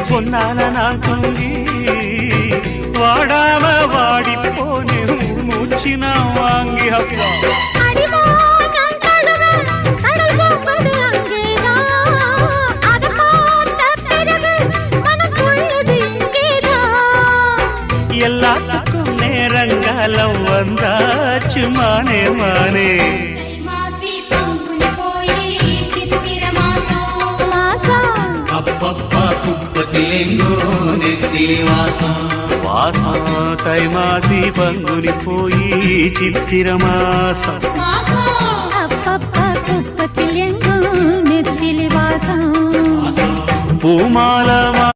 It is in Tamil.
பொன்னால நான் தூங்கி வாடாம வாடி போனே மூச்சு நான் வாங்கி அப்பா எல்லாத்துக்கும் நேரங்காலம் வந்தாச்சு மானே மானே அப்பப்பா குப்பத்திலெங்கோ நெத்திலி வாசம் வாசம் தை மாசி பங்குனி போய் சித்திர மாசம் அப்பப்பா குப்பத்தில் எங்கும் நெத்திலி வாசம் பூமாலமா